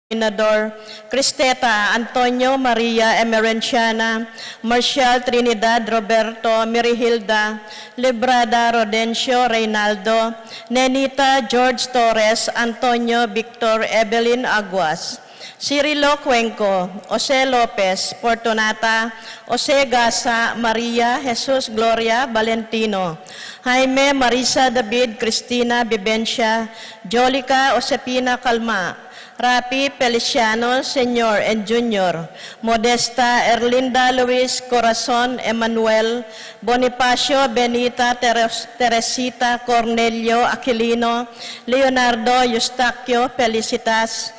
Senador Cristeta Antonio Maria Emerenciana, Marcial Trinidad Roberto Mirihilda, Librada Rodencio Reynaldo, Nenita George Torres, Antonio Victor Evelyn Aguas, Cirilo Cuenco, Jose Lopez, Fortunata, Jose Gasa, Maria Jesus Gloria Valentino, Jaime Marisa David Cristina Vivencia, Jolica Josepina Calma, Rapi Feliciano Senior and Junior, Modesta Erlinda Luis Corazon Emanuel, Bonifacio Benita Teresita Cornelio Aquilino, Leonardo Eustaquio Felicitas,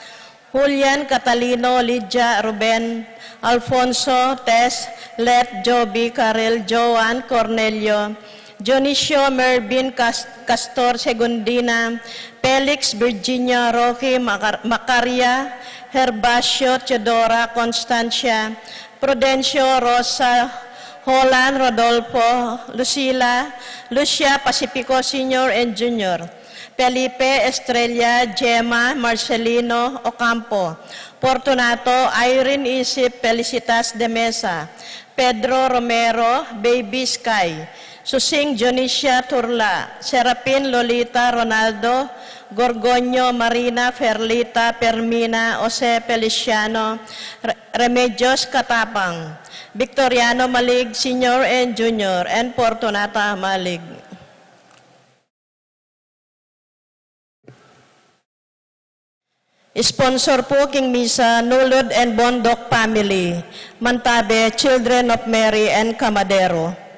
Julian Catalino Lydia Ruben, Alfonso Tess, Let Joby Carel Joan Cornelio, Dionisio Mervin Castor Segundina, Felix Virginia Roque Macaria, Herbacio Teodora Constancia, Prudencio Rosa Holland Rodolfo, Lucila, Lucia Pacifico Senior and Junior, Felipe Estrella, Gemma Marcelino Ocampo, Fortunato Irene Isip Felicitas de Mesa, Pedro Romero, Baby Sky, Susing Dionisia Turla, Serapin Lolita Ronaldo, Gorgonio Marina Ferlita Permina Jose Feliciano, Remedios Katapang, Victoriano Malig Senior and Junior, and Fortunata Malig. Sponsor po King Misa, Nulod and Bondok Family, Mantabe, Children of Mary and Camadero.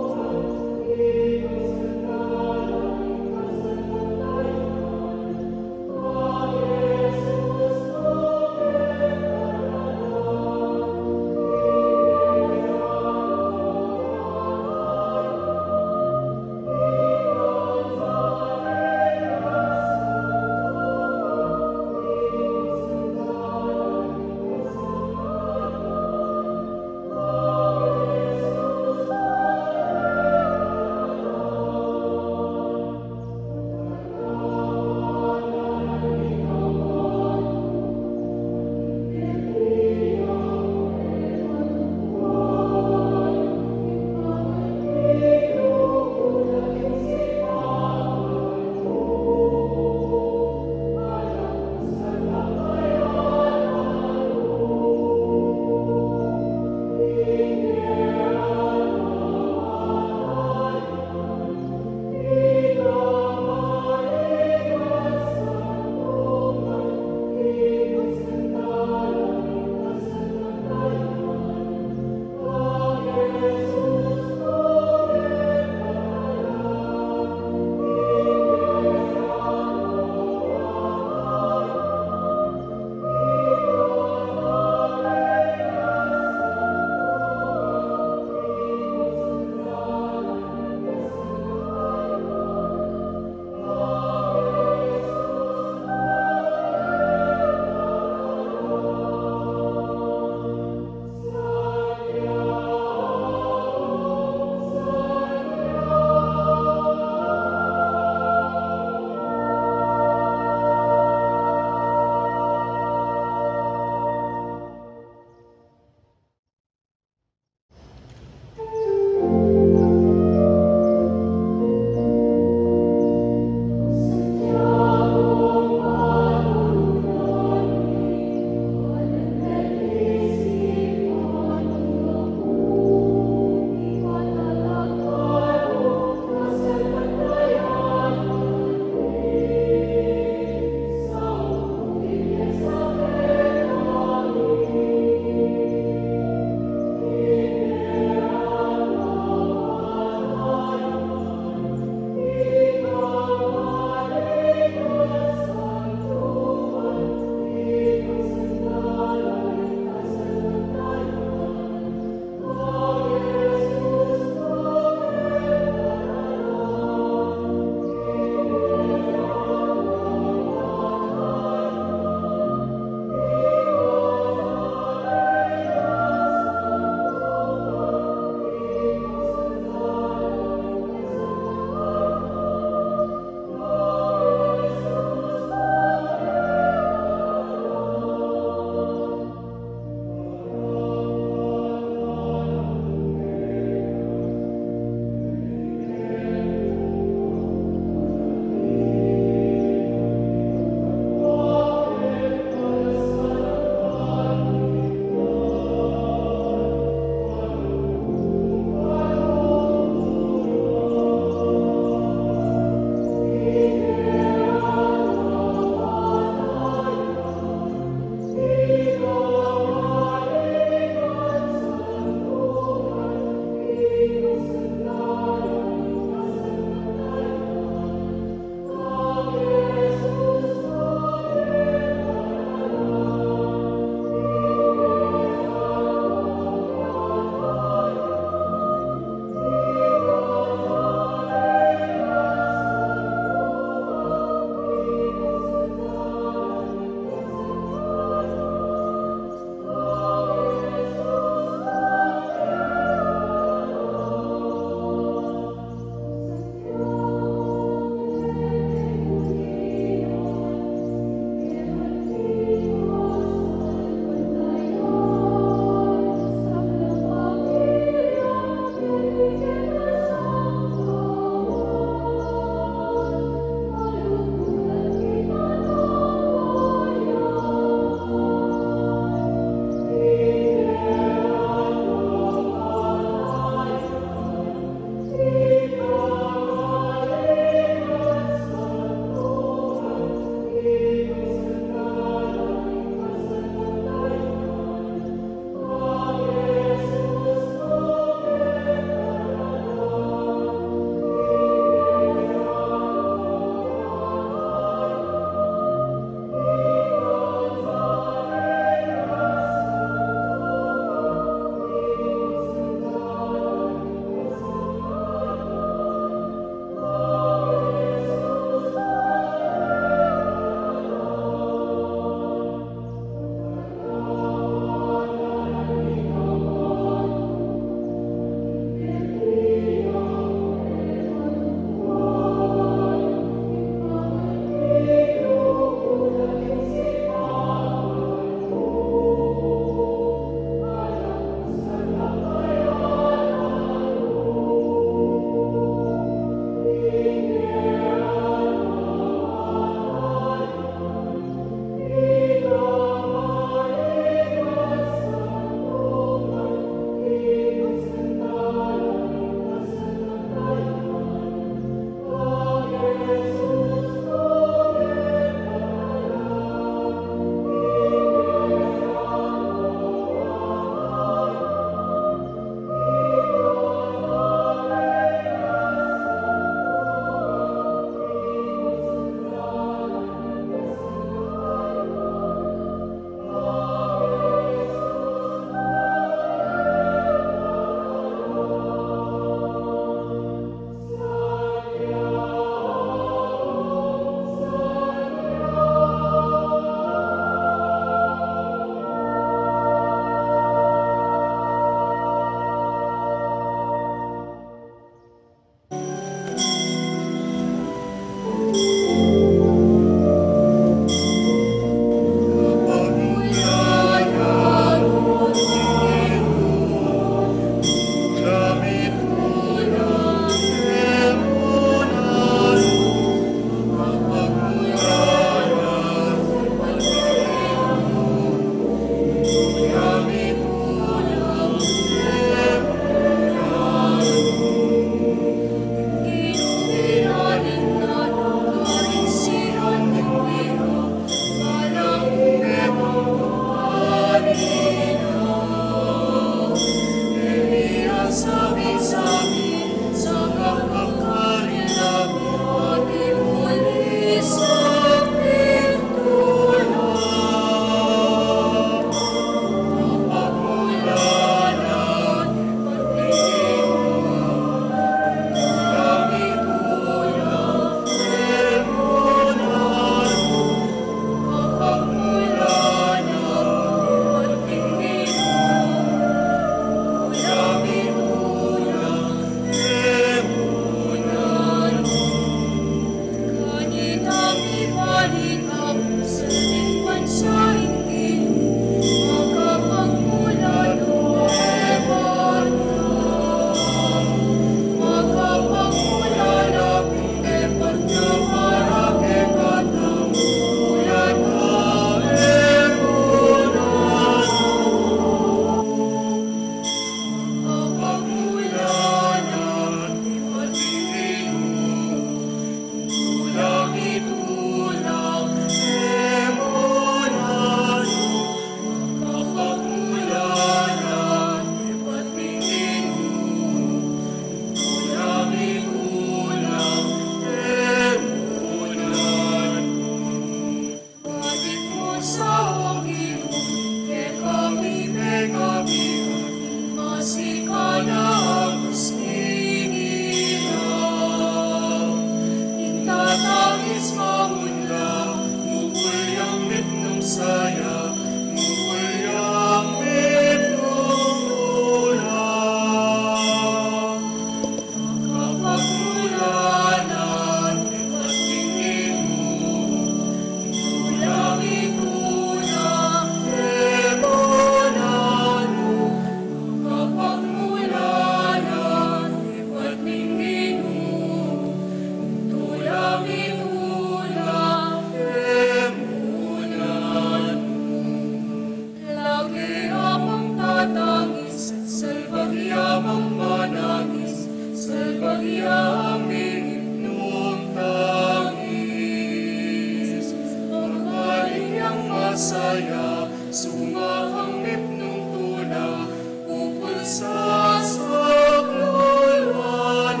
saya, sumahanggip ng tula, upul sa sakluluwanan.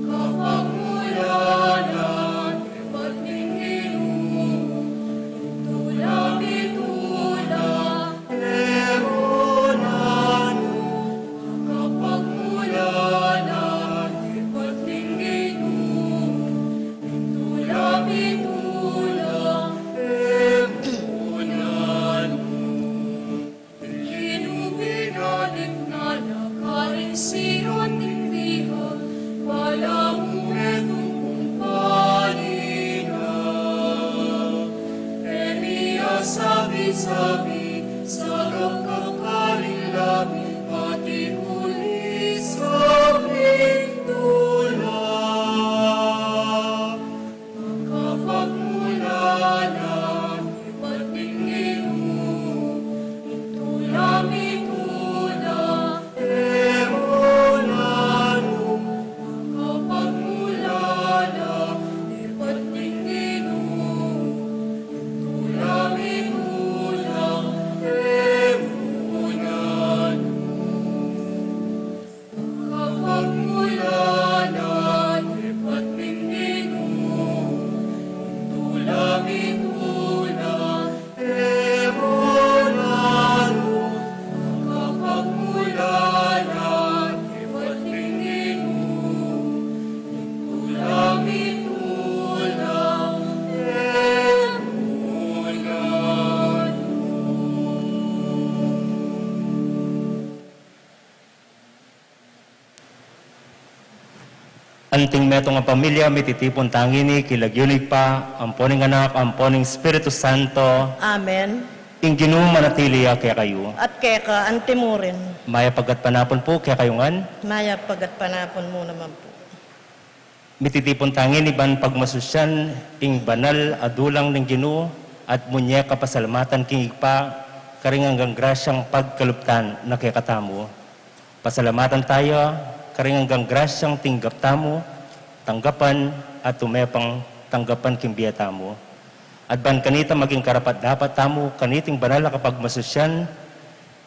Makapagmulanan, ipagninginom, itula-mitula, eronan. Makapagmulanan, ipagninginom, itula-mitula, eronan. Inuminadik na lakarin sirot tindihan, palamuetong kumpanina. Elias sabi-sabi, sarap kakarilabi, pati huli sa pintula. Makapagmulanan, ipagninginom, itula-mitula, eronan. Makapagmulanan, ipagninginom, itula-mitula, eronan. Makapagmulanan, ipagninginom, itula-mitula, eronan. Makapagmulanan, ipagninginom, itula-mitula, eronan. Anting metong ang pamilya, mititipon tangini, kilagyulig pa, amponing anak, amponing Espiritu Santo, Amen. ing ginoo manatili kaya kayo. At keka antimurin, Maya pagkat panapon po kaya kayungan, maya pagat panapon mo naman po. mititipon tangini ban pagmasusyan, ing banal adulang ng ginoo, at munya kapasalamatan king igpa, karing hanggang grasyang pagkaluptan na kaya katamo. Pasalamatan tayo, karing hanggang grasyang tinggap tamo, tanggapan at tumepang tanggapan kimbiya tamo. At ban kanita maging karapat dapat tamo, kaniting banal na kapag masusyan,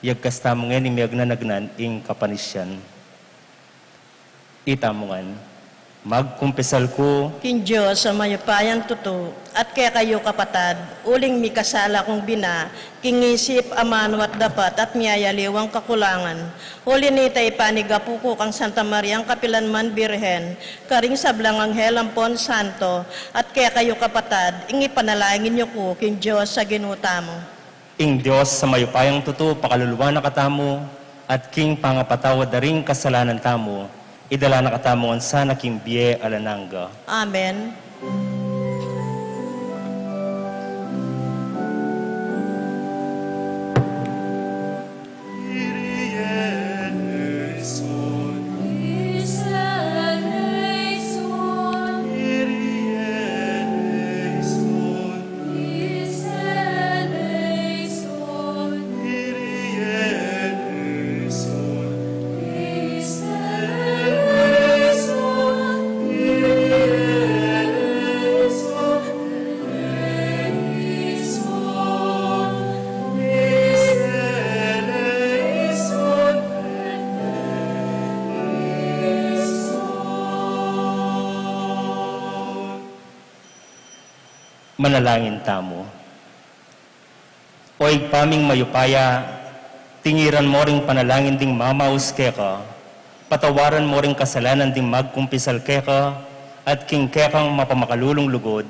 yagkas tamo ngayon imiyag na nagnan ing kapanisyan. Itamongan, magkumpisal ko, King Diyos sa mayupayan tuto, at kaya kayo kapatad, uling mi kasala kong bina, kingisip amanwat dapat at miyayaliwang kakulangan. Uli nitay panigapu ko kang Santa Maria ang Kapilanman Birhen, karing sablang Anghel Ampon Santo, at kaya kayo kapatad, ingi panalangin niyo ko, King Diyos sa ginuta mo. ing Diyos sa mayupayang tuto, pakaluluwa na katamo, at king pangapatawad na ring kasalanan tamo, idala na katamo ang sana king biye alananga. Amen. Kyrie eleison, Kyrie eleison, Kyrie eleison, Manalangin tamo. Oig paming mayupaya, tingiran mo ring panalangin ding mamaus keka, patawaran mo ring kasalanan ding magkumpisal keka, at king kekang mapamakalulong lugod,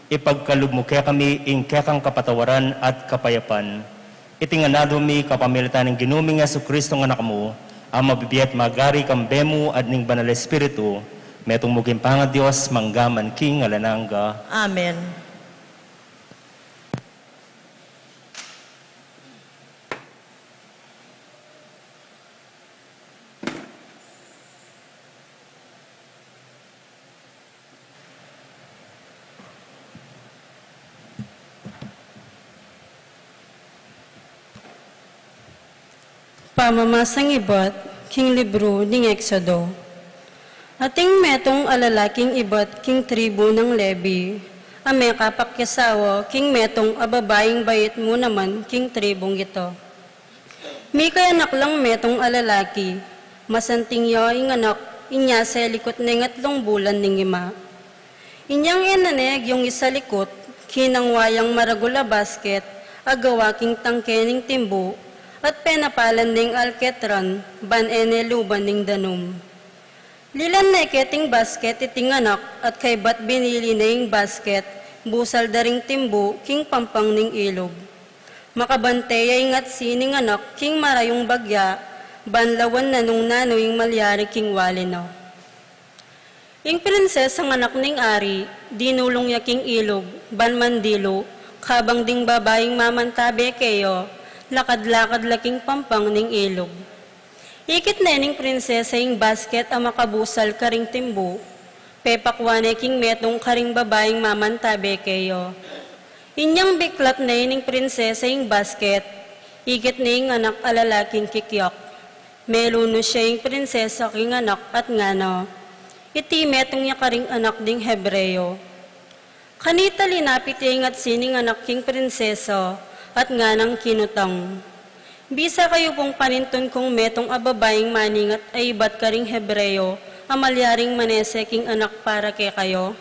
ipagkalub mo kami ing kekang kapatawaran at kapayapan. Itinganado mi kapamilitan ng ginuming Jesucristo ng anak mo, ang mabibiyat magari kambemo at ning banal espiritu, metong muging panga Diyos manggaman king alananga. Amen. Pamamasang ibot, king libro ning Exodo. Ating metong alalaking ibot king tribo ng Levi, ame kapakyasawa, king metong ababaying bayit mo naman, king tribong ito. Mi kay anak lang metong alalaki, masanting yo ing anak, inya sa likot ng 3 bulan ning ima. Inyang enaneg yung isa likot, kinang wayang maragula basket, agawa king tangkening timbo, at penapalan ning alketran, ban ene luban ning danum. Lilan na iketing basket iting anak, at kay bat binili na yung basket, busal daring timbo, king pampang ning ilog. Makabanteya ingat sining anak, king marayong bagya, banlawan na nung nanoy malyari king walino. Ing prinsesa ng anak ning ari, dinulong ya king ilog, ban mandilo, kabang ding babaeng mamantabe keyo, lakad-lakad laking pampang ning ilog. Ikit na ning prinsesa ing basket ang makabusal karing timbo, pepakwane king metong karing babaeng mamantabe keyo. Inyang biklat na ning prinsesa ing basket, ikit na ing anak alalaking kikyok. Meluno siya ing prinsesa king anak at ngano, iti metong niya karing anak ding Hebreo. Kanita linapit yung at sining anak king prinsesa at nganang kinutang. Bisa kayo pong paninton kong metong ababaying maningat ay ibat karing Hebreo, amalyaring manese king anak para kay kayo?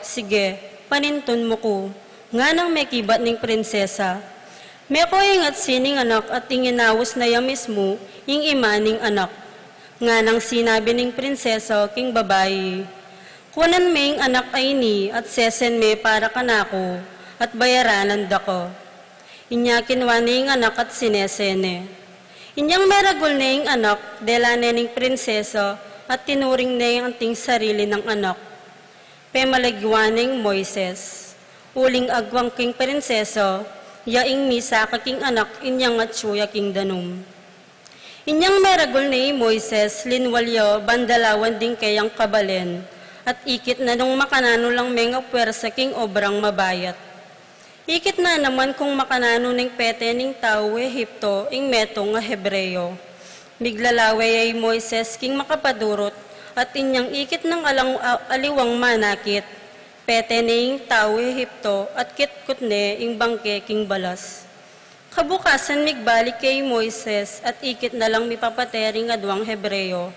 Sige, paninton mo ko, nga nang may kibat ning prinsesa. May ko ingat sining anak at tinginawos na ya mismo, ing imaning anak. Nga nang sinabi ning prinsesa king babae, kunan may anak ay ni at sesen me para kanako, at bayaranan dako. Inya kinwa ning anak at sinesene. Inyang meragol na ing anak, delane ning prinsesa, at tinuring na yung anting sarili ng anak. Pemalagwaning Moises, uling agwang king prinsesa, yaing misa kaking anak inyang at suya king danum. Inyang meragol ni Moises, linwalyo, bandalawan din kayang kabalen, at ikit na nung makanano lang mga pwersa king obrang mabayat. Ikit na naman kung makanano ning pete ning tao Ehipto, ing metong nga Hebreo. Miglalaway ay Moises king makapadurot, at inyang ikit ng aliwang manakit, pete ning tao Ehipto, at kitkut ne ing bangke king balas. Kabukasan migbalik kay Moises, at ikit na lang mipapatering adwang Hebreo.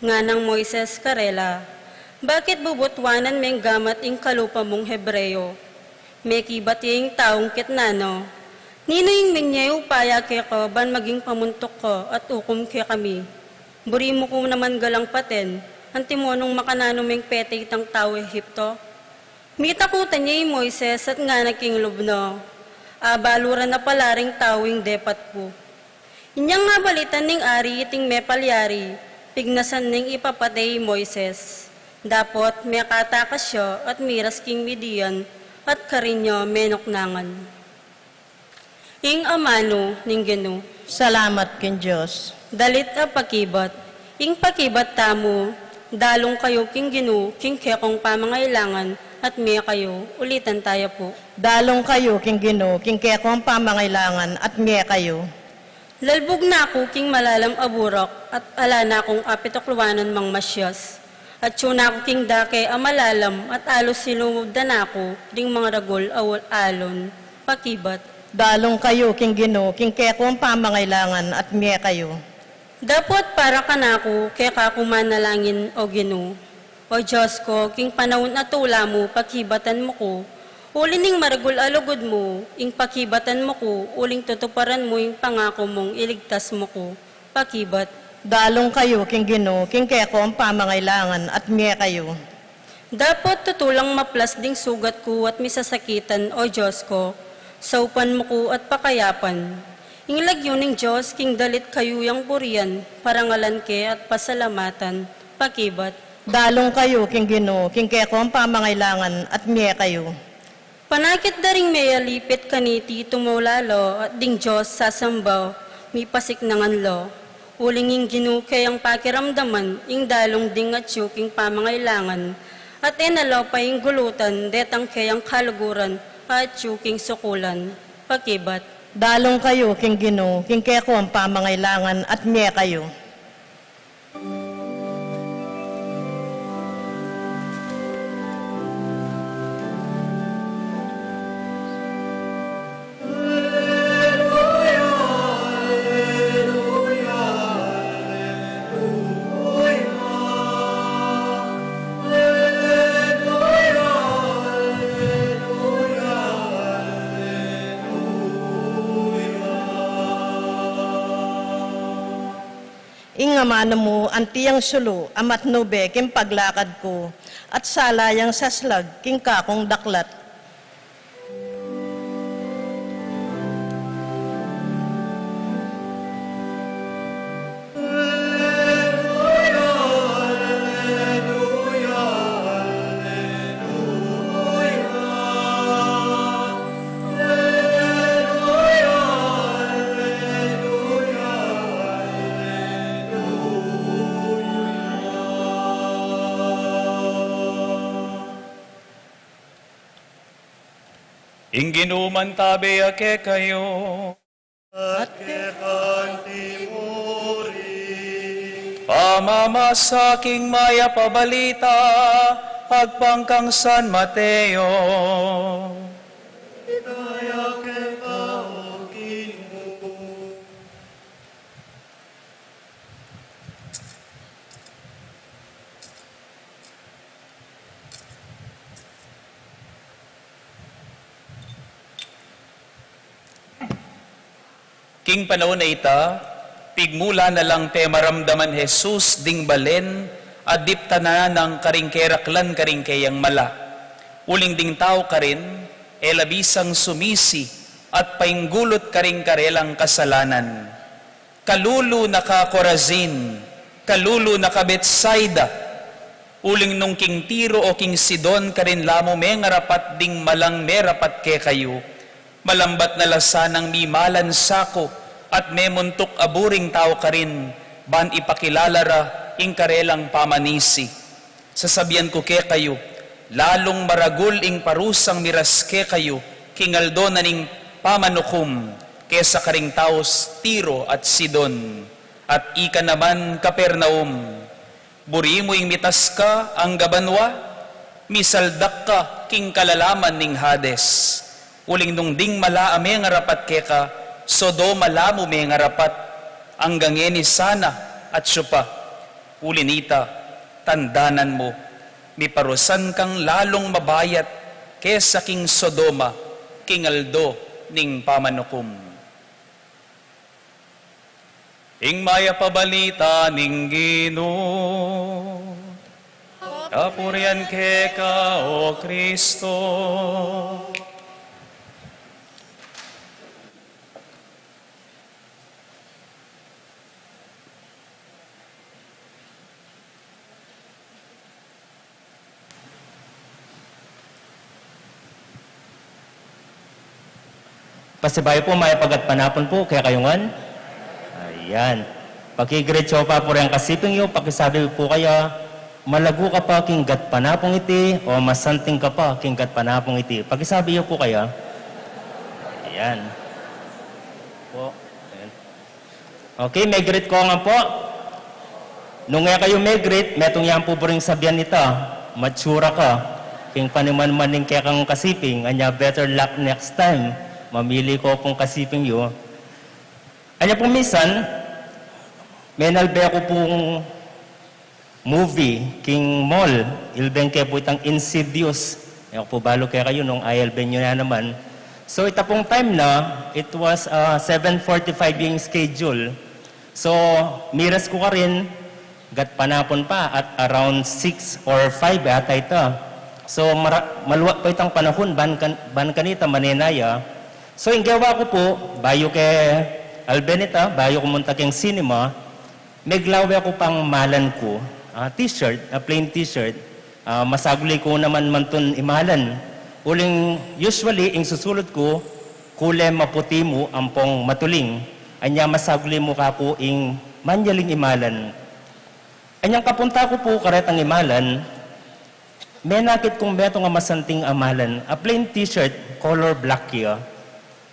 Nga ng Moises karela, bakit bubutwanan meng gamat ing kalupa mong Hebreo? May kibat yung taong kitnano. Nino yung minyayo upaya kaya ko, ban maging pamuntok ko, at ukom kaya kami. Buri mo ko naman galang paten, antimonong makanano meng pete itang tao Ehipto. Mitakutan niya yung Moises at nga nagking lubno. Baluran na palaring tawing depat po. Inyang nga balitan ning ari iting may palyari, pignasan ning ipapatay Moises. Dapot may katakas siya at miras king Midian at karinyo menoknangan. Ing amano ning Gino, Salamat kin Diyos. dalit a pakibat, ing pakibat tamo, dalong kayo king Gino, king kekong pamangailangan, at may kayo, ulitan tayo po. Dalong kayo king Ginoo, king keko ang pamangailangan at miye kayo. Lalbog na ako king malalam aburok, at ala na akong apitokluwanan mang masyas. At yun ako king dake amalalam, at alos silumubdan ako, ding mga ragol awal alon, pakibat. Dalong kayo king Ginoo, king keko ang pamangailangan at miye kayo. Dapat para ka na ako, kaya ka kumanalangin o Gino. O Diyos ko, king panahon at tula mo, pakibatan mo ko. Uling ning maragul alugod mo, ing pakibatan mo ko, uling tutuparan mo yung pangako mong iligtas mo ko. Pakibat. Dalong kayo king Ginoo, king keko ang pamangailangan at miye kayo. Dapat tutulang maplas ding sugat ko at misasakitan, o Diyos ko. Saupan mo ko at pakayapan. Ingilagyo ning Diyos, king dalit kayo yung purian, parangalan ke at pasalamatan. Pakibat. Dalong kayo king Ginoo, king keko ang pamangailangan at miye kayo. Panakit daring may alipit kaniti tumulalo at ding Diyos sasambaw, mi pasik nangan lo. Uling ing Gino kayang pakiramdaman, ing dalong ding at king pamangailangan, at enalaw pa ing gulutan, detang kayang kaluguran, at king sukulan. Pakibat. Dalong kayo king Ginoo, king keko ang pamangailangan at miye kayo. nga mano mo, antiyang sulo, amat nube, king paglakad ko, at salayang saslag, king kakong daklat. Ingginuman tabi ake kayo. At kekantimuri. Pamamasaking maya pabalita, pagpangkang San Mateo. Kaya kekaogin mo. King panahon na ita, pigmula na lang te maramdaman Jesus ding balen, adipta na ng karingkeraklan karingkeyang mala. Uling ding tao ka rin, labisang sumisi, at painggulot karingkarelang kasalanan. Kalulu na ka Corazin, kalulu na ka Betsaida, uling nung king Tiro o king Sidon ka rin lamo may ngarapat ding malang merapat ke kayo. Malambat na lasanang mimalan sako at memuntok aburing tao ka rin, ban ipakilalara ing karelang pamanisi. Sasabihan ko ke kayo, lalong maragul ing parusang miras ke kayo, kingaldo na ning pamanukum, kesa karing taos Tiro at Sidon. At ika naman Kapernaum, buri mo ing mitas ka ang gabanwa, misaldak ka king kalalaman ning Hades. Uling nung ding malaame nga rapat keka, Sodoma lamo me nga rapat, ang gangeni sana at syupa. Ulinita, tandanan mo, miparusan kang lalong mabayat, kesa king Sodoma, king Aldo, ning pamanukum. Ing maya pabalita ning Ginoo, kapurian keka o Kristo. Pasibayo po, may pagat panapon po, kaya kayungan. Ayan. Pagkigretso pa po rin kasiping yun, pakisabi po kaya, malago ka pa king gat panapong iti, o masanting ka pa king gat panapong iti. Pakisabi yun po kaya. Ayan. Po. Ayan. Okay, may greet ko nga po. Nung nga kayo may greet, metong yan po rin sabihan nita, matsura ka, king paniman-maning kaya kang kasiping, anya better luck next time. Mamili ko pong kasiping yun. Anya pong minsan, may nalbe ako pong movie, King Mall. Ilben kaya po itang Insidious. Ayaw po balo kaya kayo nung ILben nyo na naman. So ita pong time na, it was 7:45 yung schedule. So, miras ko ka rin, gat panapon pa at around 6 or 5 ata ito. So, maluwa pa itang panahon, ban kanita maninaya. So, yung gawa ko po, bayo kay Albenita, bayo kumunta keng cinema, meglawe ako pang malan ko, t-shirt, plain t-shirt, masaguli ko naman mantun imalan. Uling, usually, ing susulot ko, kule maputi mo, ampong matuling, anya masaguli mo ka po ing manyaling imalan. Anyang kapunta ko po karetang imalan, may nakit kong beto nga masanting amalan, a plain t-shirt, color black ya.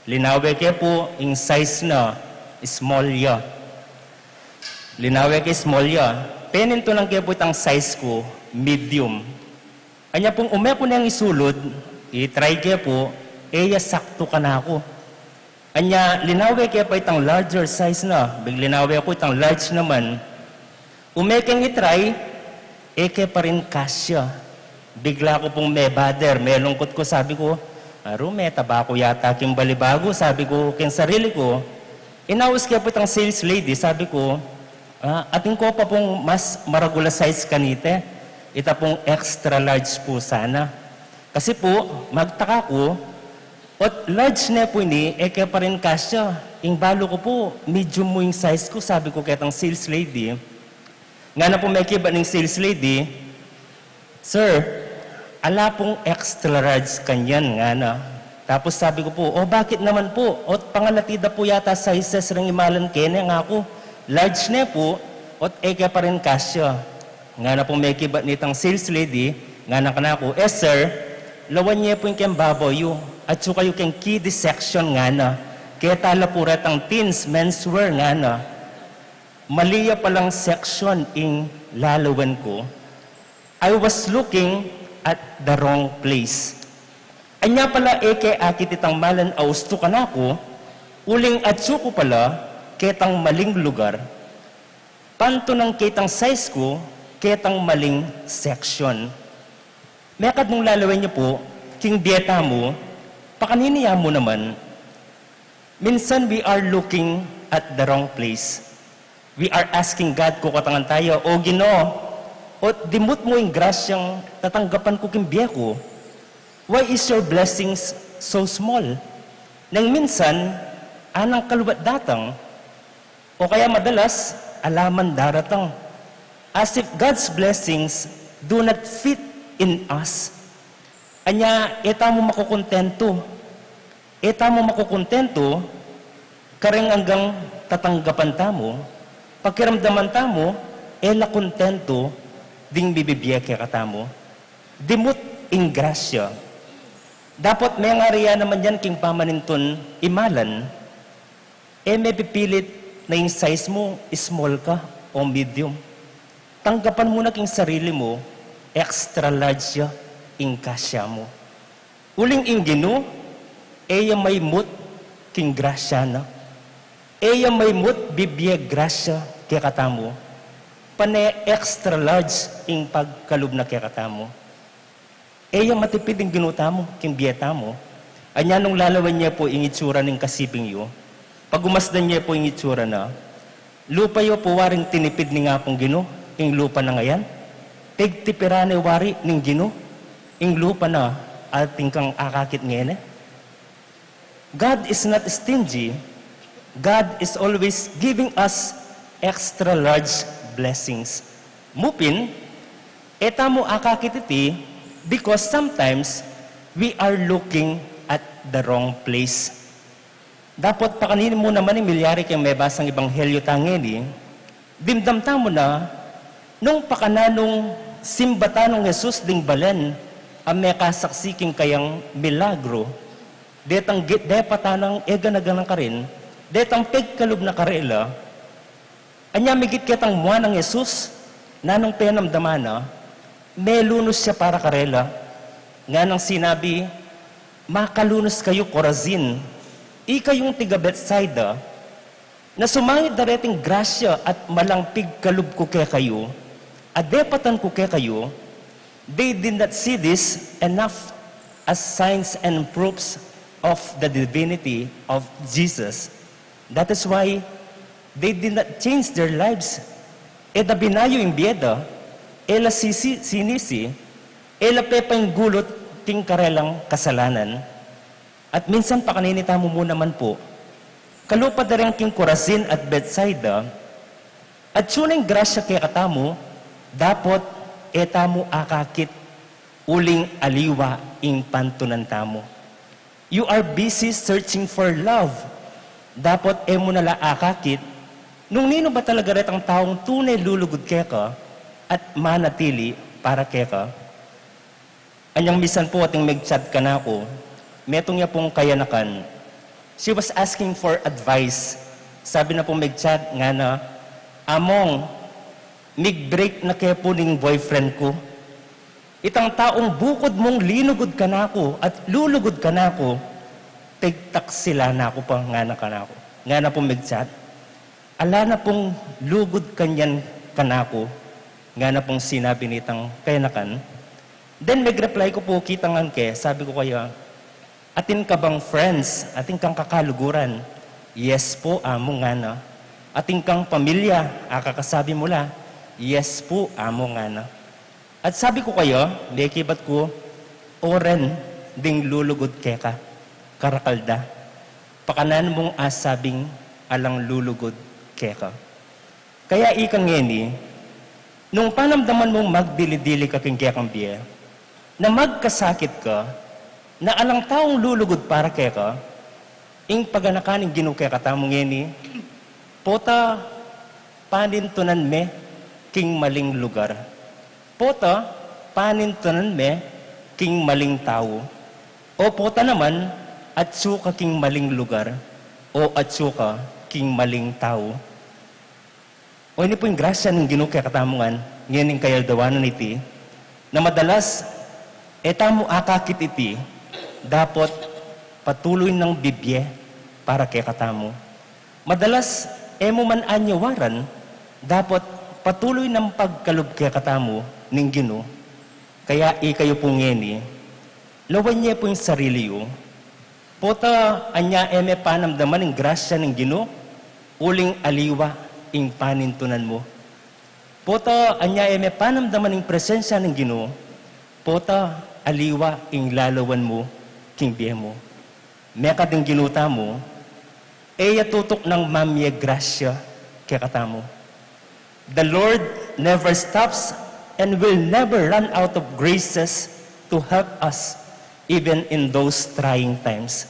Linawe kaya po, in size na, small ya. Linawe kaya small ya. Penin to lang kaya po itang size ko, medium. Anya pong umaya ko niyang isulod, i-try kaya po, sakto ka na ako. Anya, linawe kaya po itang larger size na, linawe ako itang large naman. Umaya kang i-try, kaya pa rin kasya. Bigla ko pong may bader, may lungkot ko, sabi ko, Arume, tabako yata king balibago, sabi ko king sarili ko. Inawas kaya po itang sales lady, sabi ko, Ating ko pa pong mas maragula size kanite. Ita pong extra large po sana. Kasi po, magtaka ko, at large na po ini, kaya pa rin kasya. Yung balo ko po, medium mo yung size ko. Sabi ko ketang sales lady. Nga na po may kiba ng sales lady, Sir, ala pong extra large kanyan nga na. Tapos sabi ko po, bakit naman po? O pangalatida po yata sizes ring imalan kene nga ako. Large na po, at kaya pa rin kasya. Nga na po may kiba nitang sales lady, nga na ka na ako, sir, lawan niya po yung kayang baboy at so kayo kayang kiddie section nga na. Kaya tala po retang teens, menswear nga na. Maliya palang section in lalawan ko. I was looking at the wrong place. Anya pala kay akit itang malan austo ka na ako, uling at so ko pala, ketang maling lugar. Panto ng ketang size ko, ketang maling section. Mekad nung lalawan niyo po, king dieta mo, pakaniniya mo naman, minsan we are looking at the wrong place. We are asking God ko katangan tayo, o Ginoo, o dimut mo yung grasyang tatanggapan ko king biya ko. Why is your blessings so small? Nang minsan, anang kalubat datang, o kaya madalas, alaman daratang. As if God's blessings do not fit in us. Anya, eta mo makukontento. Eta mo makukontento, kareng hanggang tatanggapan tamo, pagkiramdaman tamo, ela kontento, ding bibibiyek katamo. Dimut ing grasya. Dapat may nga riya naman yan king pamaninton imalan, may pipilit na yung size mo, small ka o medium. Tanggapan mo na king sarili mo, extra large ya, ing kasya mo. Uling ing Ginoo, may mut king grasya na. May mut bibiyeg grasya kaya katamo. Pane extra large ing pagkalub na kaya katamo. Matipid ing ginuta mo, king biyeta mo. Anya nung lalawan niya po ing itsura ng kasiping yo, pag umasdan niya po ing itsura na, lupa yo po waring tinipid ni nga pong Ginoo, ing lupa na ngayan. Tigtipirane wari ning Ginoo, ing lupa na ating kang akakit ngene. God is not stingy. God is always giving us extra large blessings. Mupin, eta mo akakit iti, because sometimes we are looking at the wrong place. Dapat pakanin mo naman yung milyari kayong may basang ebanghelyo tangeni, dimdamta mo na, nung pakananong simbatanong Jesus ding balen, ang may kasaksiking kayang milagro, detang depatanang eganaganang ka rin, detang pegkalub na karela, anya migit kitang muha ng Jesus, nanong penamdamana, may lunos siya para karela, nga nang sinabi, makalunos kayo Corazin, ikayong tiga Bethsaida, na sumangit dareting grasya at malangpig kalub ko kaya kayo, adepatan ko kaya kayo, they did not see this enough as signs and proofs of the divinity of Jesus. That is why they did not change their lives. Eda binayo yung biyeda, ela sinisi, ela pepang gulot ting karelang kasalanan. At minsan pakaninita mo muna man po, kalupa na rin king Corazin at Bethsaida, at suning grasya kaya katamo, dapat etamo akakit uling aliwa ing pantunan tamo. You are busy searching for love. Dapat mo nala akakit, nung nino ba talaga retang taong tunay lulugod kaya ka, at manatili para kaya ka. Anyang misan po ating mag-chat ka na ako, metong niya pong kayanakan. She was asking for advice. Sabi na pong mag-chat nga na, among, mig-break na kaya po ning boyfriend ko. Itang taong bukod mong linugod ka na ako at lulugod ka na ako, tigtak sila na ako pa nga na ka na ako. Nga na pong mag-chat. Ala na pong lugod kanyan ka na ako, nga na pong sinabi nitang kayanakan. Then mag-reply ko po kitangan ke, sabi ko kaya, atin ka bang friends? Atin kang kakaluguran? Yes po, amo nga na. Ating kang pamilya, akakasabi mo la, yes po, amo nga na. At sabi ko kayo, lekibat ko, oren ding lulugod keka, karakalda. Pakanan mong asabing alang lulugod keka. Kaya ikang ngeni, nung panamdaman mong magdili-dili ka king kekang biye, na magkasakit ka, na alang taong lulugod para keka, ing paganakaning ginukeka tamong ngeni, pota panintunan me king maling lugar. Pota panintunan me king maling tao. O pota naman, atsuka king maling lugar. O atsuka king maling tao. O ini po yung grasya ng ginukaya katamungan, ngayon yung kayaldawanan iti, na madalas, etamo akakit iti, dapat patuloy ng bibye para kay katamo. Madalas, emo man anyawaran, dapat patuloy ng pagkalub kay katamo ng Gino. Kaya ikayo pong ngeni, lawan niya po yung sarili yo, pota anya eme panamdaman ng grasya ng Gino, uling aliwa ing panintunan mo. Pota anya eme panamdaman ng presensya ng Gino, pota aliwa ing lalawan mo king biye mo. Meka ding ginuta mo, eya tutok ng mamye grasya kaya katamo. The Lord never stops and will never run out of graces to help us even in those trying times.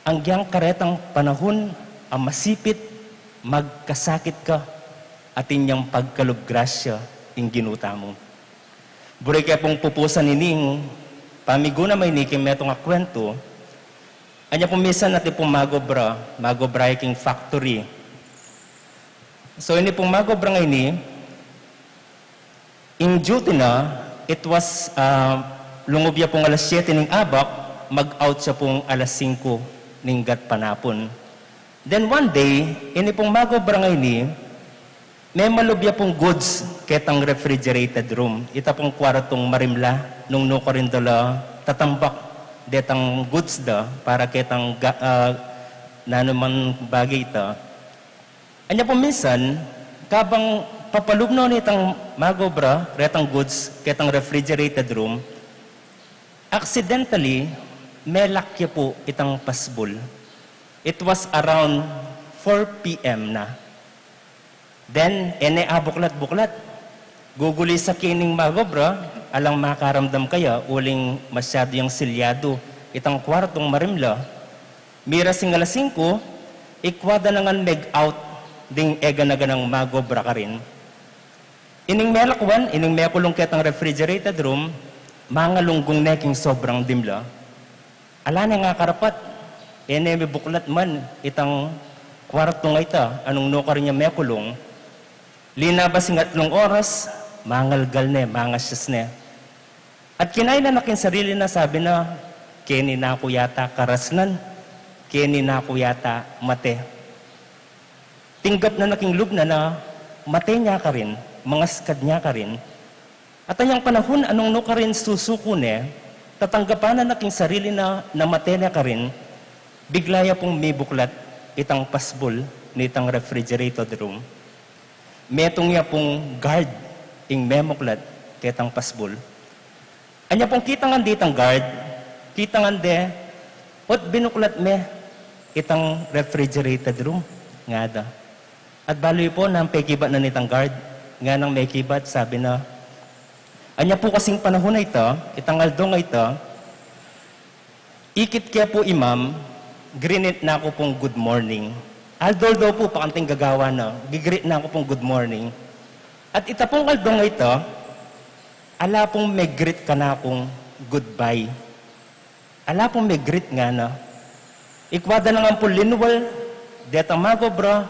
Ang giyang karetang panahon ang masipit, magkasakit ka at inyang pagkalub grasya ing ginuta mo. Buray kaya pong pupusan ining pamiguna may nikim metong akwento, anya pong misan natin pong magobra king factory. So ini pong magobra nga ini, in duty na, it was lungobya pong alas 7 ning abak, mag-out siya pong alas 5 ning gat panapon. Then one day, ini pong magobra nga ini, may malubya pong goods ketang refrigerated room. Ita pong kwartong marimla, nung nuko rin dala tatambak detang goods da para ketang nanuman bagay ita. Anya po minsan, kabang papalubno nitang magobra, retang goods, ketang refrigerated room, accidentally, may lakya po itang pasbol. It was around 4 p.m. na. Then, ene buklat-buklat. Guguli sa kining magobra, alang makaramdam kaya, uling masyado yung silyado, itang kwartong marimla. Mira sing alas 5, ikwada na nga meg-out, ding ega na ganang magobra ka rin. Ining melakwan, ining mekulong ketang refrigerated room, mga lunggong neking sobrang dimla. Ala na nga karapat, ene may buklat man, itang kwarto nga ita, anong nuka rin niya mekulong, linabas ng 3 oras, mangalgal ne, mangasyas ne. At kinay na nakin sarili na sabi na, keni na ako yata karasnan, keni na ako yata mate. Tinggap na naking lubna na mate niya ka rin, mga skad niya ka rin. At anyang panahon, anong no ka rin susuko ne, tatanggapan na naking sarili na mate niya ka rin, biglaya pong may buklat itang pasbol nitang refrigerated room. Metong niya pong guard ing memoklat kitang pasbol. Anya pong kitangan ditang guard, kitangan de, ot binuklat me itang refrigerated room. Nga da. At baloy po nang pekibat na nitang guard, nga nang may kibat, sabi na, anya po kasing panahon na ito, itang aldong ito, ikit kaya po imam, grinit na ako pong good morning. Aldol daw po, pakanting gagawa na, gigreet na ako pong good morning. At ita pong aldong ito, ala pong may greet ka na akong goodbye. Ala pong may greet nga na. Ikwada na nga po linwal, detang magobra,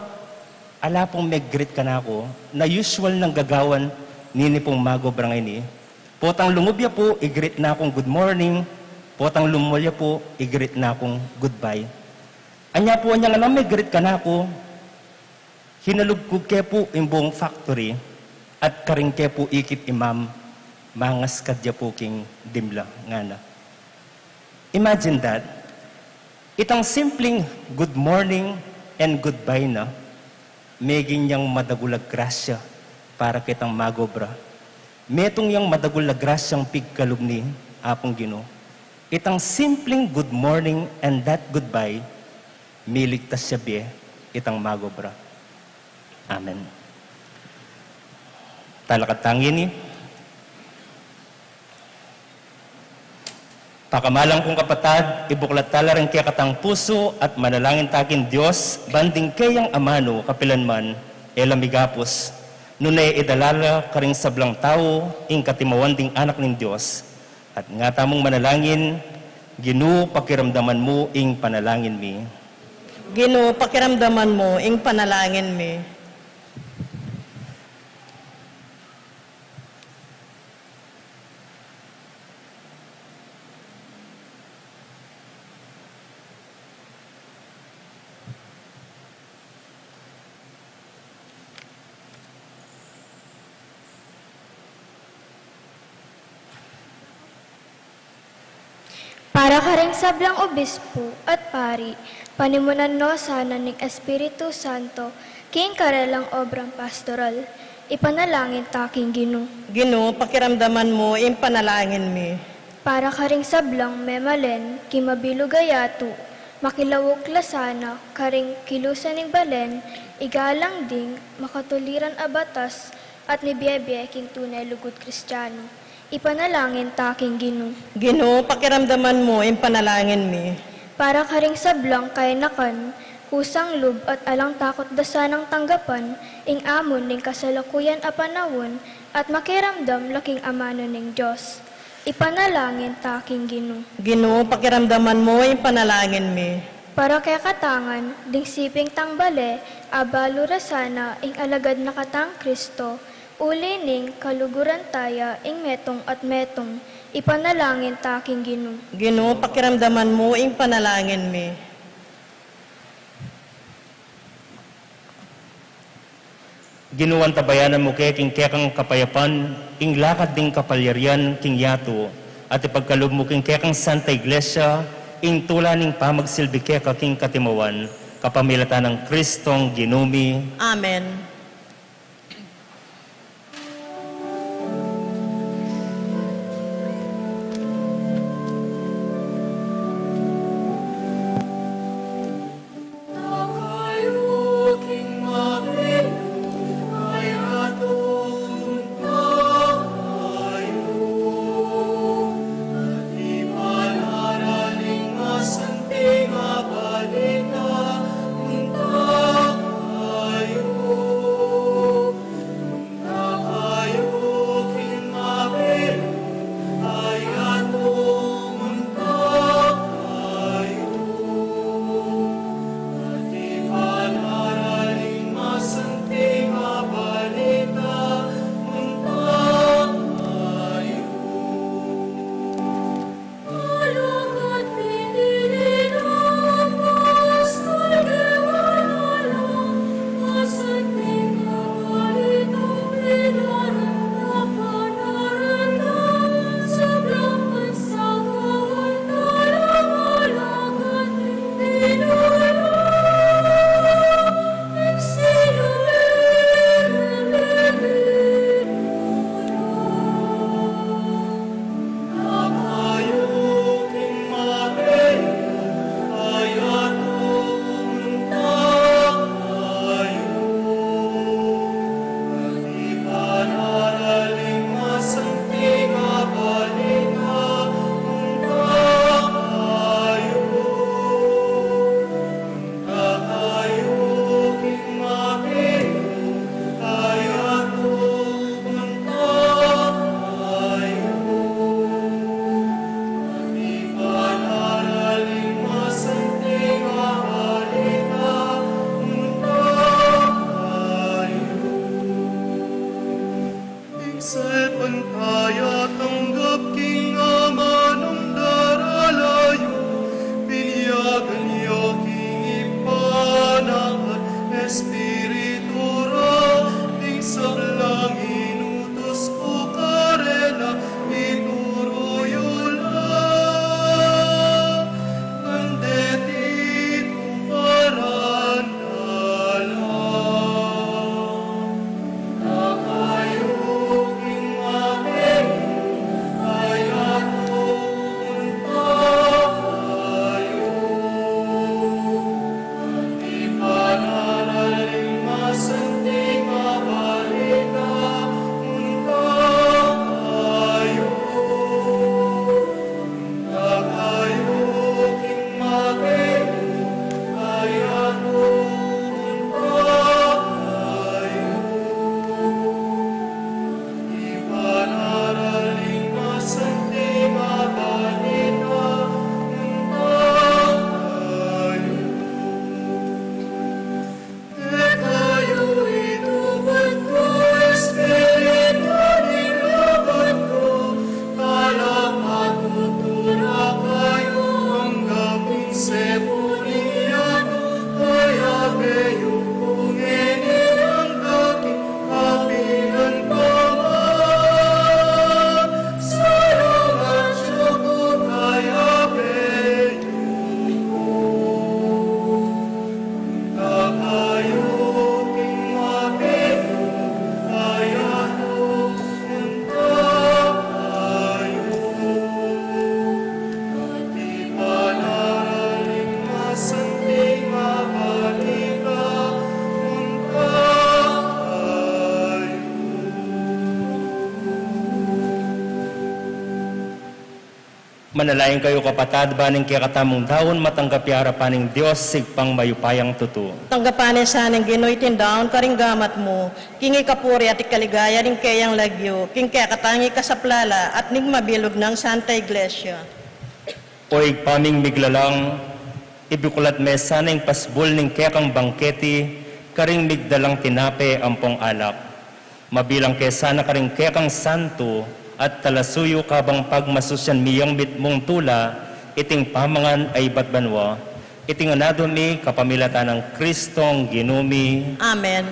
ala pong may greet ka na ako, na usual ng gagawan, nini pong magobra nga ini. Potang lumubya po, i-greet na akong good morning, potang lumulya po, i-greet na akong goodbye. Anya po niya nga may greet ka na ako, hinalugkog ke po yung buong factory, at karing ke po ikit imam, mangas kadya po king dimla nga na. Imagine that, itang simpleng good morning and goodbye na, megin yang madagulag grasya para kitang magobra. Metong yang madagulag grasyang pigkalubni, apong Ginoo. Itang simpleng good morning and that goodbye, miligtas siya biye, itang magobra. Amen. Talakatangin ni. Pakamalang kong kapatad, ibuklat tala rin kaya katang puso at manalangin takin Diyos, banding kayang amano kapilanman, elamigapos, nunay idalala karing sablang tao, ing katimawan ding anak ng Diyos. At nga tamong manalangin, Ginoo pakiramdaman mo ing panalangin mi. Ginoo, pakiramdaman mo, ing panalangin mi. Para karing sablang obispo at pari, panimunan no sana ng Espiritu Santo, king karelang obrang pastoral, ipanalangin taking Ginoo. Ginoo, pakiramdaman mo, ing panalangin mi. Para karing sablang memalen, kimabilugayato, makilawok lasana, karing kilusan ng balen, igalang ding, makatuliran abatas, at nibiyebe king tunay lugod Kristiyano. Ipanalangin taking Ginoo. Ginoo, pakiramdaman mo, ing panalangin mi. Para karing sablang kainakan, kusang lub at alang takot dasanang tanggapan, ing amon ning kasalukuyan a panahon, at makiramdam laking amano ning Diyos. Ipanalangin taking Ginoo. Ginoo, pakiramdaman mo, ing panalangin mi. Para kay katangan, ding siping tangbale, abalo rasana, ing alagad na katang Kristo, uli ning kaluguran taya, ing metong at metong, ipanalangin taking Ginoo. Ginoo, pakiramdaman mo, ing panalangin mi. Ginuwan tabayanan mo king kekang kapayapan, ing lakad ding kapalyarian king yato, at ipagkalob mo king kekang Santa Iglesia, ing tula ning pamagsilbi keka king katimawan, kapamilatan ng Kristong Ginumi. Amen. Ayo Manalayin kayo kapatad, baning kaya katamong daon matanggap harapan ng Diyos, sigpang mayupayang tuto. Tanggapanin sa ng Ginoy tindaon karing gamat mo, kingi kapuri at ikaligaya ring kayang lagyo, king kaya katangi ka sa plala at ning mabilog ng Santa Iglesia. Oig paming miglalang, ibikulat mesa ng pasbol ng kekang bangketi, karing migdalang tinape ampong alak. Mabilang kesa na karing kekang santo, at talasuyo kabang pagmasusyan miyang mitmong tula, iting pamangan ay batbanwa, iting anadumi kapamilatan ng Kristong ginumi. Amen.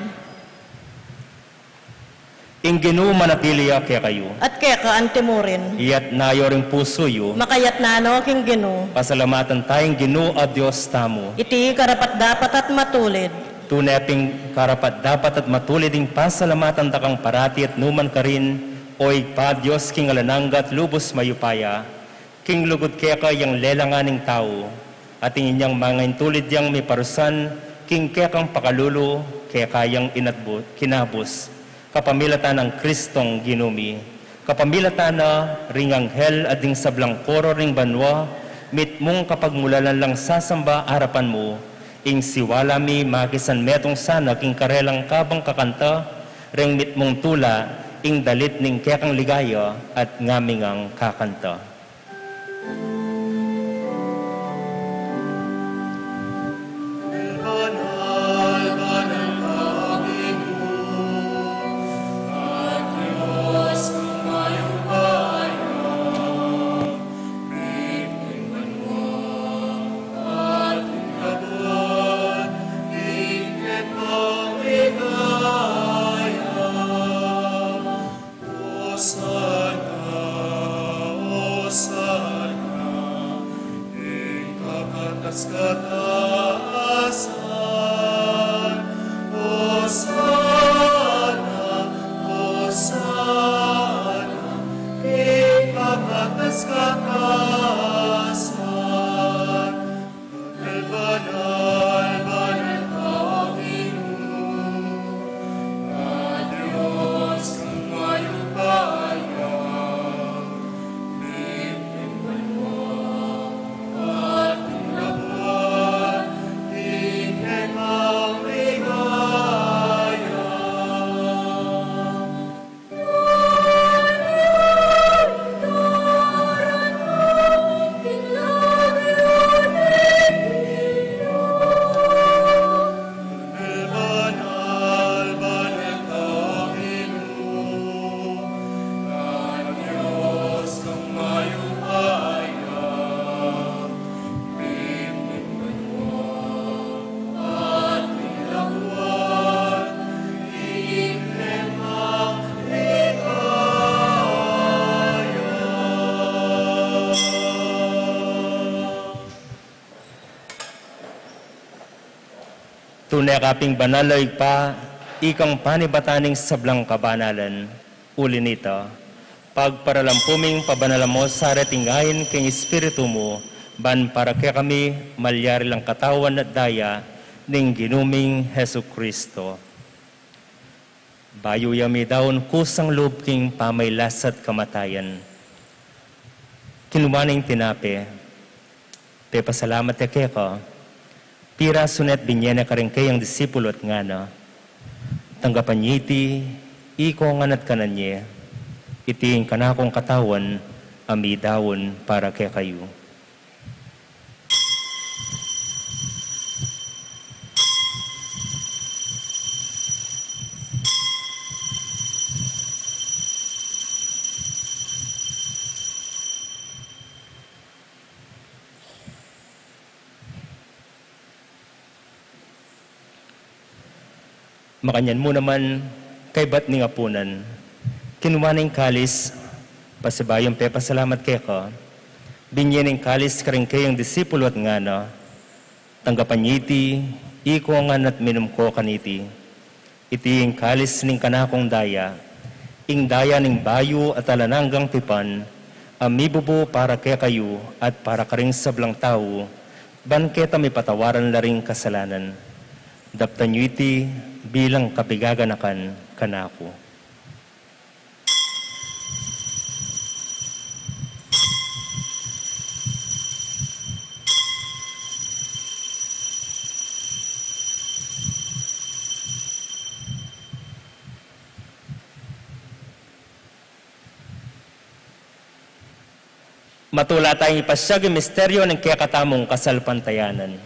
Ing ginoo manapiliya kaya kayo, At kaya ka antimurin, iyat nayo ring puso yo, makayat na ano king Ginoo, pasalamatan tayong ginoo a Diyos tamo. iti karapat dapat at matulid. Tunay ping karapat dapat at matulid ing pasalamatan takang parati at numan ka rin, oig pa Diyos king alananggat lubos mayupaya, king lugod kaya ka yung lelanganing tao, at inyang mga intulid yang may parusan, king kaya kang pakalulo, kaya kayang kinabos, kapamilatan ng Kristong ginumi, kapamilatan na ring anghel at ding sablang koro ring banwa, mitmong kapagmulalan lang sasamba harapan mo, ing siwalami makisan metong sana king karelang kabang kakanta, ring mitmong tula, ing dalit ning kekang ligaya at ngaming ang kakanta. Tunay kaping banaloy pa, ikang panibataning sablang kabanalan, uli nito, pagparalampuming pabanalam mo sa retingayin king Espiritu mo, ban para kaya kami malyari lang katawan at daya ning ginuming Hesu Kristo. Bayo yami daon kusang loob king pamaylasat kamatayan. Kinumaning tinape, pasalamat ya kaya ko, pira sunet binyana ka rin kayang disipulot nga na, tanggapan niya iti, iko nganat kananye, iting kanakong katawan, amidawon para kaya kayo. Makanyan mo naman kay bat ni apunan. Kinumaning kalis, pasibayong pasalamat kay ka. Binyaning kalis ka rin kayong disipulo at ngana. Tanggapan niti, iko nga at minum ko kaniti. Iti yung kalis ning kanakong daya. Ing daya ning bayo at alananggang tipan. Amibubo para kay kayo at para ka rin sablang tao. Banketa may patawaran na rin kasalanan. Daptan nyo iti bilang kabigaganakan kanako. Matula tayong ipasyag yung misteryo ng kayakatamong kasalpantayanan.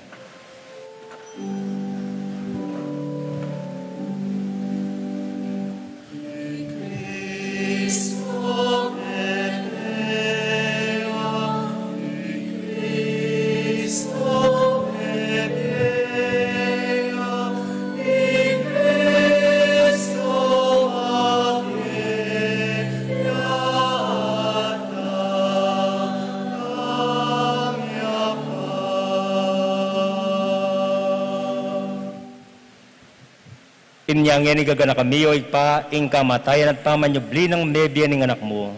Inyang yan igagana kami o igpa, ing kamatayan at pamanyubli ng mebya ng anak mo.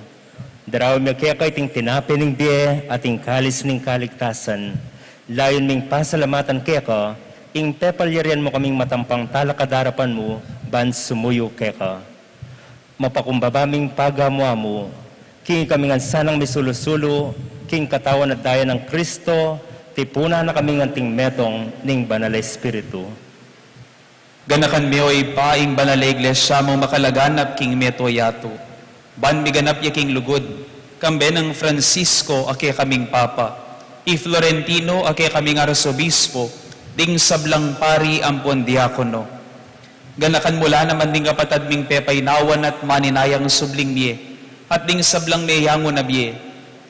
Daraw mi kaya kay ting tinapi ng biye at ing kalis ng kaligtasan. Layon ming pasalamatan kaya ka, ing pepalyarian mo kaming matampang talakadarapan mo, ban sumuyo kaya ka. Mapakumbabaming pagamwa mo, king kaming ansanang misulusulo, king katawan at daya ng Kristo, tipuna na kaming anting metong ning banal na Espiritu. Ganakan mi oy paing banal na iglesia mo makalaganap king meto yato. Ban mi ganap ya king lugod. Kambe ng Francisco ake kaming papa. I Florentino ake kaming arsobispo. Ding sablang pari ampon diakono. Ganakan mula naman ding kapatad ming pepaynawan at maninayang subling miye. At ding sablang meyango na biye.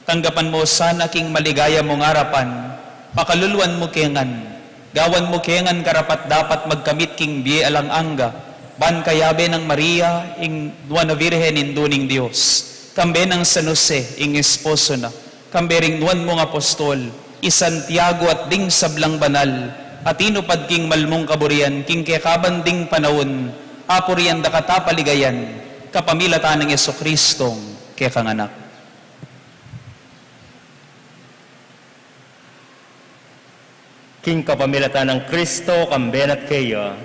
Tanggapan mo sana king maligaya mong harapan. Pakaluluan mo kengan. Gawan mo kengan karapat dapat magkamit king biye alang angga, ban kayabe ng Maria, ing duwan na Virhen induning Diyos, kambe ng San Jose, ing esposo na, kambe ring duwan mong apostol, i Santiago at ding sablang banal, at inupad king malmong kaburian, king kekaban ding panahon, apurian da katapaligayan, kapamilatan ng Yeso Kristong kekanganak. King kapamilatan ng Kristo, kambenat kayo,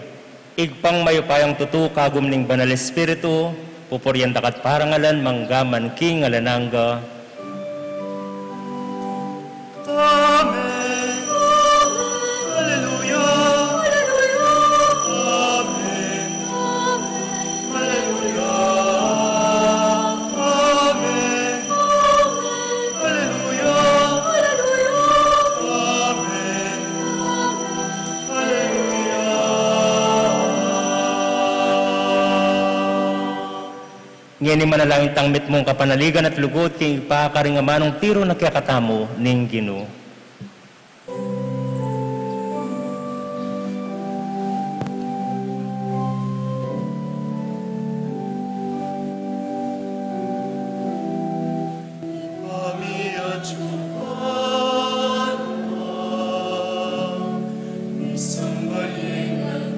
igpang mayupayang tutu kagum ning banal Espiritu, pupuryan dakat parangalan manggaman king alananga. Amen. Hallelujah. Amen. Hallelujah. Amen. Hallelujah. Amen. Ngeni manalangin tangmit mong kapanaligan at lugod king ipakaringamanong tiro na kayakatamo ning Ginoo. Kami at Juan, isang baling ng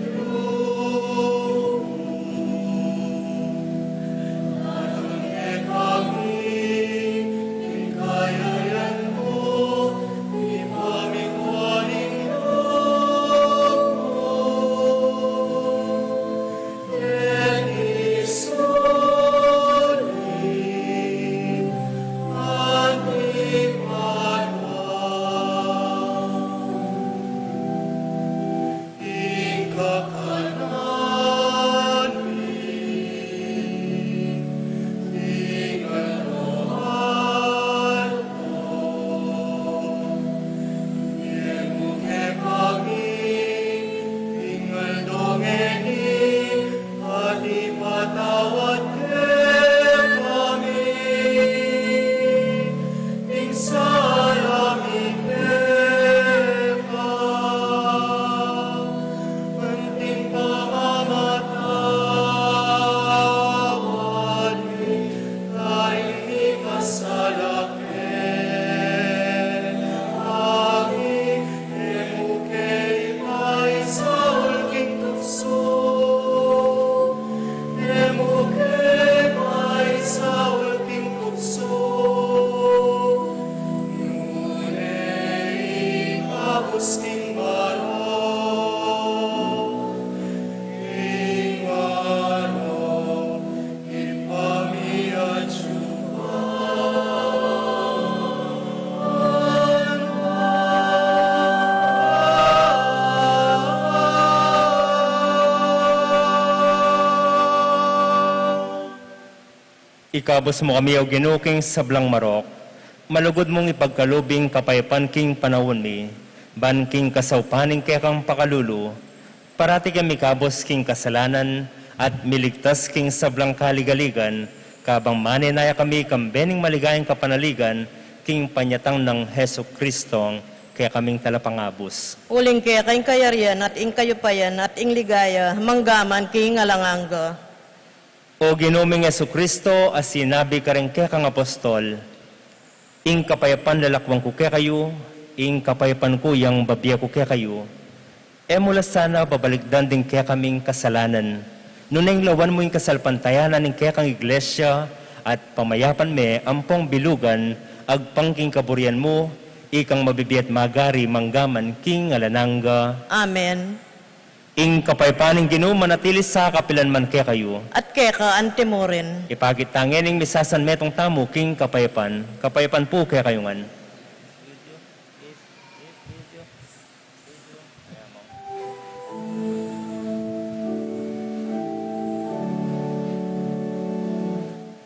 Ikabos mo kami o ginuking sablang marok, malugod mong ipagkalubing kapaypan king panahon mi, ban king kasaupaning kaya kang pakalulu, parati kami kabos king kasalanan at miligtas king sablang kaligaligan, kabang maninaya kami kambening maligayang kapanaligan, king panyatang ng Heso Kristong, kaya kaming talapangabos. Uling kaya kayong kayarian at ing kayupayan at ing ligaya, manggaman king alanganga. O Ginoming Heso Kristo, as sinabi ka rin kaya kang apostol, ing kapayapan lalakwang ko kaya kayo, ing kapayapan ko yang babiya ko kaya kayo, mula sana babalikdan din kaya kaming kasalanan. Nunay lawan mo yung kasalpantayanan ng kaya kang iglesia at pamayapan me ampong bilugan agpangking kaburian mo, ikang mabibiyat magari manggaman king alananga. Amen. Ing kapaypaning Ginoo manatili sa kapilan man kaya kayo. At kaya ka antimorin. Ipagitangin ing misasan metong tamo king kapaypan po kaya kayungan.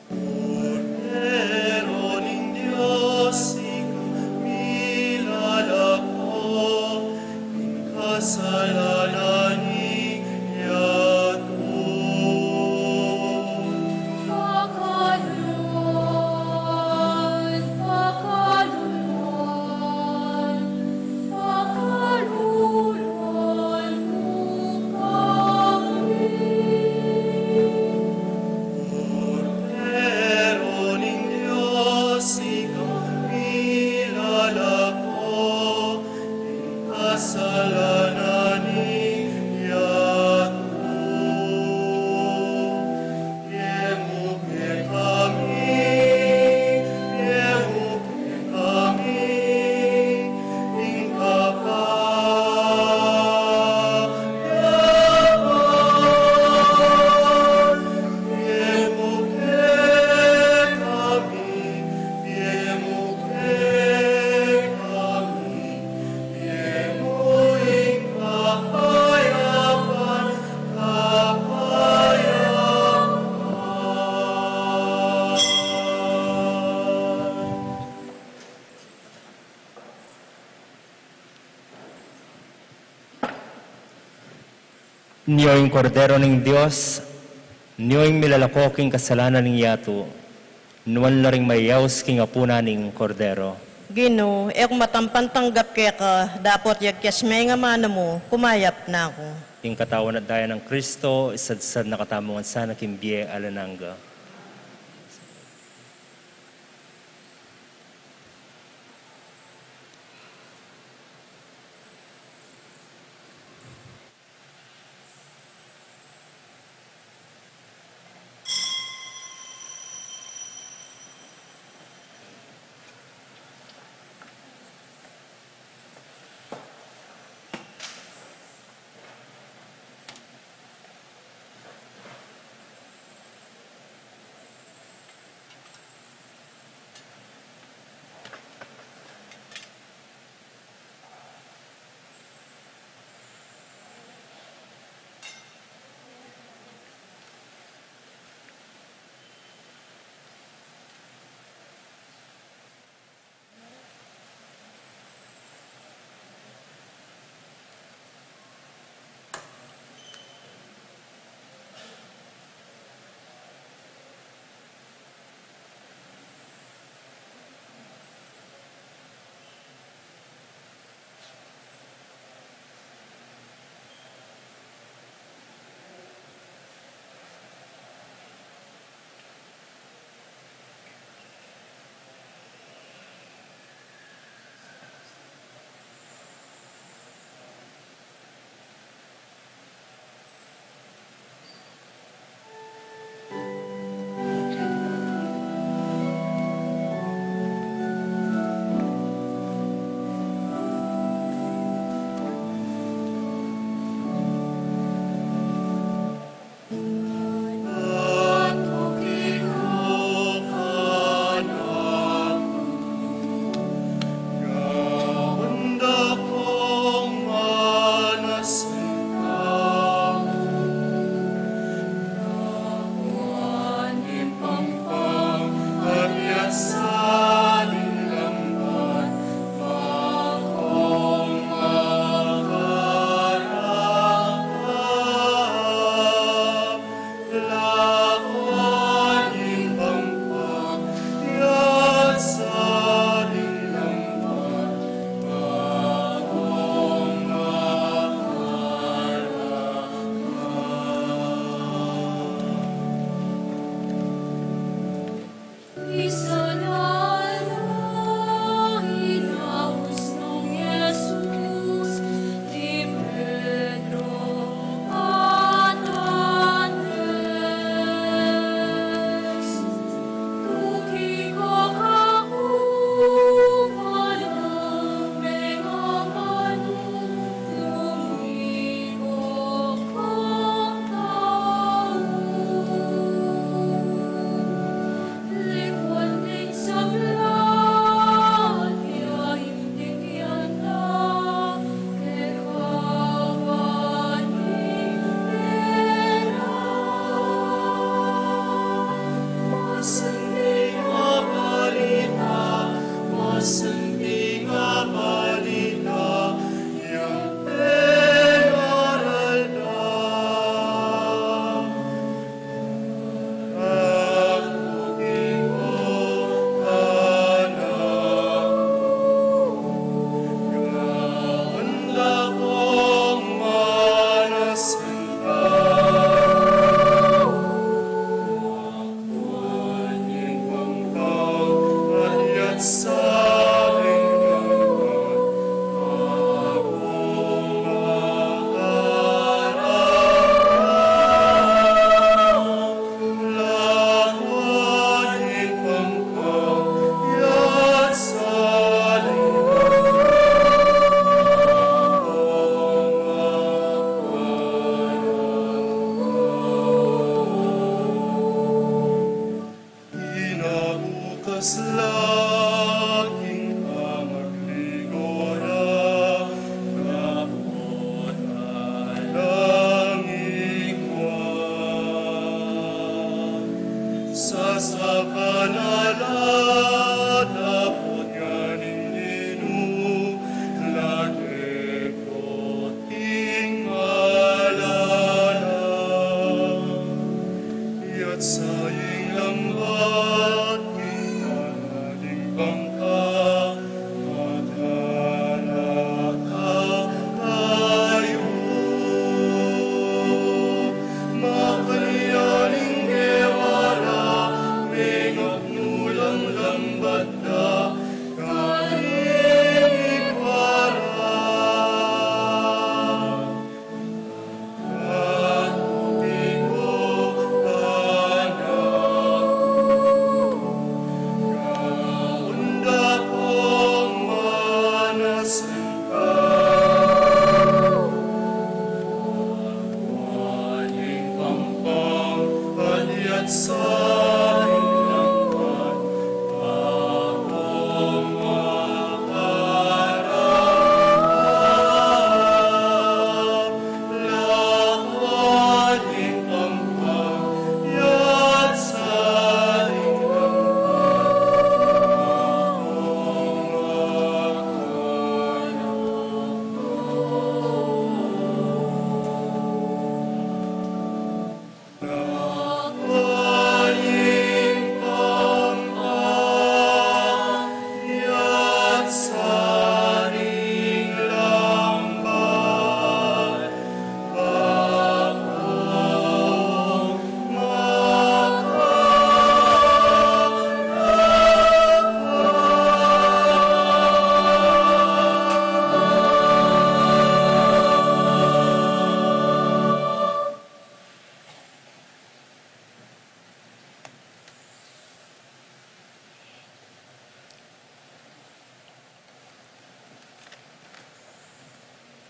Cordero ning Dios, ikaw milalako, ing kasalanan iyato. Pakaluluan, pakaluluan, pakaluluan mo kami. Cordero ning Dios, ikaw milalako, ing kasalanan iyato. Yemuke kami, ing kapayapan. Niyo'ing kordero ng Diyos, niyo'ing milalako king kasalanan ng yato, nuwan na ring mayaws king apuna ning kordero. Gino, ek matampan tanggap kaya ka, dapat yagkyas may nga mana mo, kumayap na ako. Ing katawan at daya ng Kristo, isadsad na katamungan sana kimbiye alananga.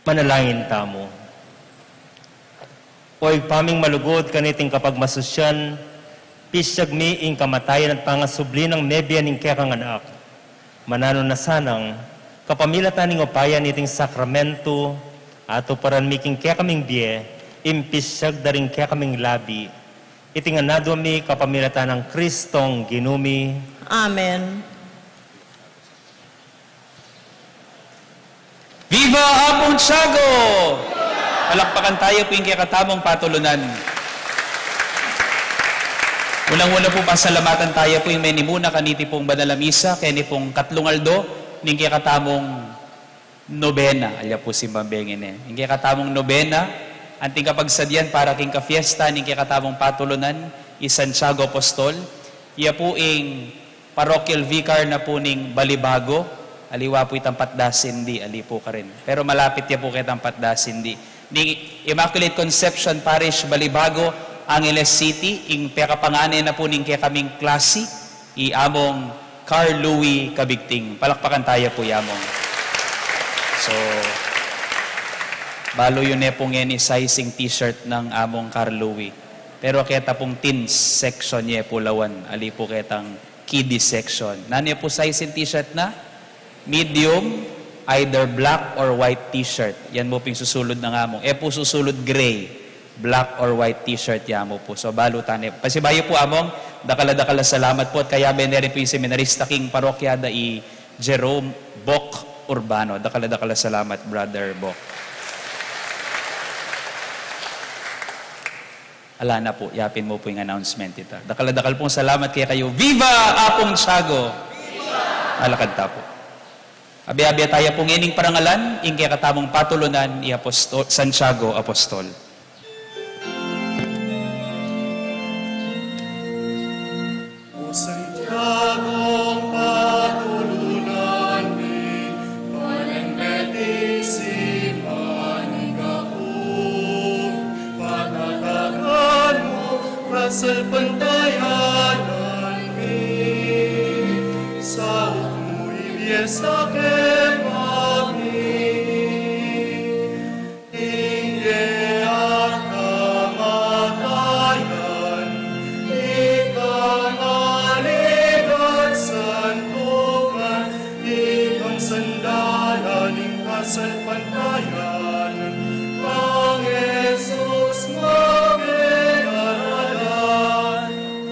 Manalangin tamo. Oy paming malugod kaniting kapag masusyan, pisyag mi ing kamatayan at pangasubli ng nebya ning kekang anak. Manano na sanang, kapamilatan ning opayan iting sakramento, ato paran miking kekaming biye, impisyag daring kekaming labi. Iting anado mi kapamilatan ng Kristong ginumi. Amen. Viva Apong Tiago! Palakpakan tayo po yung katamong patulunan. Unang-una po pasalamatan tayo po yung may nimuna kaniti pong Banal na Misa, kaya ni pong Katlungaldo, ning katamong nobena. Alya po si Bambengin eh. Ning katamong nobena, anting kapagsadyan para king ka-fiesta, ning katamong patulunan, Santiago Apostol. Iya po yung parochial vicar na po ning Balibago. Aliwa po itang Patdasindi, ali po ka rin. Pero malapit ya po kitang Patdasindi. Ni Immaculate Conception Parish, Balibago, Angeles City, ing pekapangane na po ning kaya kaming klase, among Carl Louis Kabigting. Palakpakan tayo po yamong. So, balo yun pong any sizing t-shirt ng among Carl Louis. Pero kaya pong teens section niya po lawan, ali po kitang kiddie section. Nani po sizing t-shirt na? Medium, either black or white t-shirt. Yan mo pong susulod ng among. Po susulod gray, black or white t-shirt yan mo po. So balutan. Pasibayo po among, dakala-dakala salamat po. At kaya beneri po yung seminarista king parokyada Jerome Bok Urbano. Dakala-dakala salamat, Brother Bok. Ala na po, yapin mo po yung announcement ita. Dakala-dakal pong salamat kaya kayo. Viva Apong Tiago! Viva! Alakad ta po. Abi-abi tayo pong ining parangalan, ing kaya katamong patulunan, Santiago Apostol. O Santiago, patulunan mi, panenbetisiman ikaw, panatagan mo, rasal pantayanan mi, sa sa kemami, inye at kamatayan, ikang aligat santukan, ikang sandalan, ikasal pantayan, ang Jesus mamelalan,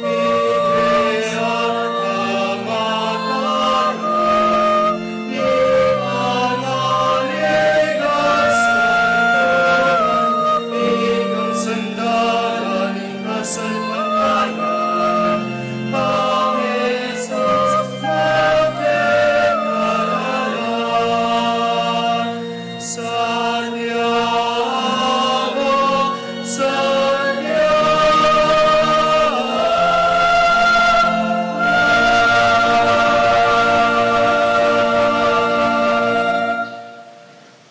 inye at kamatayan,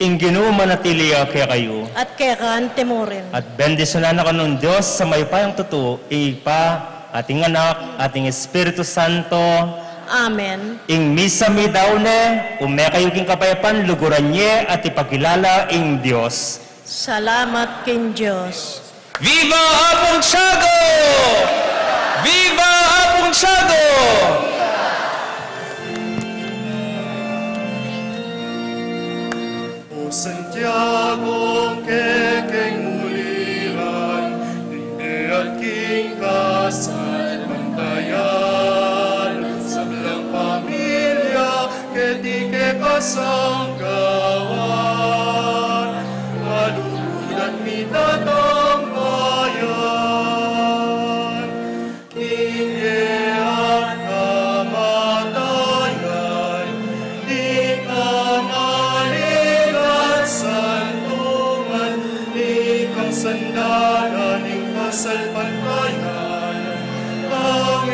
Ing Ginoo manatiliya kaya kayo. At kaya kaante mo rin. At bendisyonan ako ng Diyos sa may payang totoo, ipa, ating anak, ating Espiritu Santo. Amen. Ing misa mi daune, kayo king kapayapan, luguran niya at ipakilala ing Diyos. Salamat king Diyos. Viva Apong Tiago! Viva Apong Tiago! O Santiago, kekeng muliran, hindi at king kasal bantayan, sa belang pamilya, keti ke kasanggawan, malugod at mitatang bayan, inye at kamatayan, ikang aligat santungan, ikang sandalan, ikasal pantayan, ang